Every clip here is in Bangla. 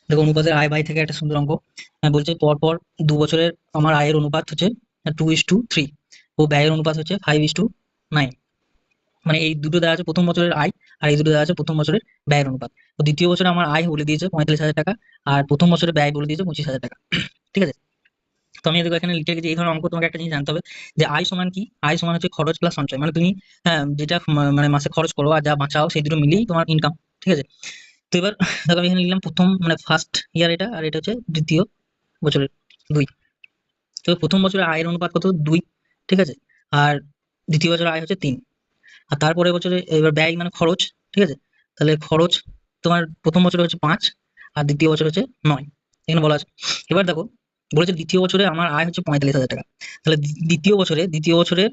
দেখো অনুপাতের আয় ব্যয় থেকে একটা সুন্দর অঙ্ক। বলছে পরপর 2 বছরের আমার আয়ের অনুপাত হচ্ছে 2:3, ও ব্যয়ের অনুপাত হচ্ছে 5:9। মানে এই দুটো দেওয়া আছে প্রথম বছরের আয়, আর এই দুটো দেওয়া আছে প্রথম বছরের ব্যয়ের অনুপাত। তো দ্বিতীয় বছরে আমার আয় বলে দিয়েছে 45,000 টাকা, আর প্রথম বছরে ব্যয় বলে দিয়েছে 25,000 টাকা। ঠিক আছে। তো আমি দেখো এখানে লিখে রেখেছি এই ধরনের অঙ্ক তোমাকে একটা জিনিস জানতে হবে, যে আয় সমান কি, আয় সমান হচ্ছে খরচ প্লাস সঞ্চয়। মানে তুমি যেটা মানে মাসে খরচ করো আর যা বাঁচাও সেই দুটো মিলিয়েই তোমার ইনকাম। ঠিক আছে। তো এবার দেখো আমি এখানে লিখলাম প্রথম মানে ফার্স্ট ইয়ার এটা, আর এটা হচ্ছে দ্বিতীয় বছরের 2। তো প্রথম বছরের আয়ের অনুপাত কত, 2। ঠিক আছে। আর দ্বিতীয় বছরের আয় হচ্ছে 3। আর তারপরে বছরে এবার ব্যয় মানে খরচ। ঠিক আছে। তাহলে খরচ তোমার প্রথম বছরে হচ্ছে 5, আর দ্বিতীয় বছর হচ্ছে 9, এখানে বলা আছে। এবার দেখো বলেছে দ্বিতীয় বছরে আমার আয় হচ্ছে 45,000 টাকা। তাহলে দ্বিতীয় বছরে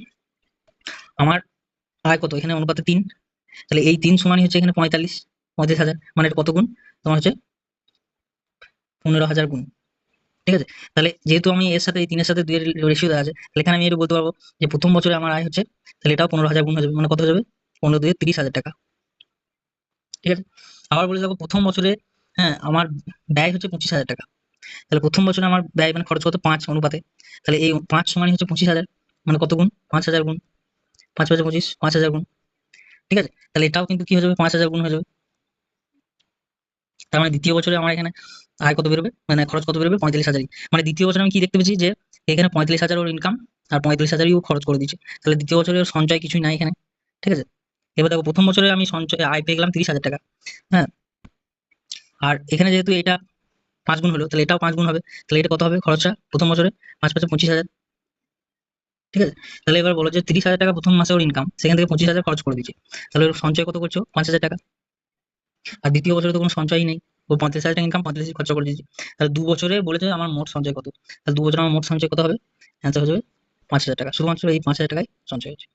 আমার আয় কত, এখানে অনুপাতে 3। তাহলে এই 3 সমানই হচ্ছে এখানে 45,000, মানে এটা কত গুণ, তোমার হচ্ছে 15,000 গুণ। ঠিক আছে। তাহলে যেহেতু আমি এর সাথে এই 3-এর সাথে 2 এর রেশিও দেওয়া আছে, তাহলে এখানে আমি এটা বলতে পারবো যে প্রথম বছরে আমার আয় হচ্ছে, তাহলে এটাও 15,000 গুণ হয়ে যাবে, মানে কত হয়ে যাবে, 15 × 2 = 30,000 টাকা। ঠিক আছে। আবার বলে দেখো প্রথম বছরে, হ্যাঁ, আমার ব্যয় হচ্ছে 25,000 টাকা। তাহলে প্রথম বছরে আমার ব্যয় মানে খরচ কত, 5 অনুপাতে। তাহলে এই 5 সমানই হচ্ছে 25,000, মানে কত গুণ, 5,000 গুণ। 5 × 5 = 25, 5,000 গুণ। ঠিক আছে। তাহলে এটাও কিন্তু কি হয়ে যাবে, 5,000 গুণ হয়ে যাবে। তার মানে দ্বিতীয় বছরে আমার এখানে আয় কত বেরোবে, মানে খরচ কত বেরোবে, 45,000। মানে দ্বিতীয় বছরে আমি কি দেখতে পেয়েছি, যে এখানে 45,000 ওর ইনকাম, আর 45,000ই ও খরচ করে দিচ্ছে। তাহলে দ্বিতীয় বছরে ওর সঞ্চয় কিছুই নাই এখানে। ঠিক আছে। এবার দেখো প্রথম বছরে আমি সঞ্চয় আয় পেয়ে গেলাম 30,000 টাকা। হ্যাঁ। আর এখানে যেহেতু এটা 5 গুণ হলো, তাহলে এটাও 5 গুণ হবে। তাহলে এটা কত হবে খরচটা প্রথম বছরে, 5 × 5 = 25,000। ঠিক আছে। তাহলে এবার বলো যে 30,000 টাকা প্রথম মাসে ওর ইনকাম, সেখান থেকে 25,000 খরচ করে দিচ্ছে। তাহলে ওর সঞ্চয় কত করছো, 5,000 টাকা। আর দ্বিতীয় বছরে তো কোনো সঞ্চয়ই নেই, ও 45,000 টাকা ইনকাম, 45 খরচা করে দিয়েছে। তাহলে 2 বছরে বলেছে আমার মোট সঞ্চয় কত, তাহলে 2 বছরে আমার মোট সঞ্চয় কত হবে, অ্যান্সার হয়ে যাবে 5,000 টাকা। শুধুমাত্র এই 5,000 টাকায় সঞ্চয় হচ্ছে।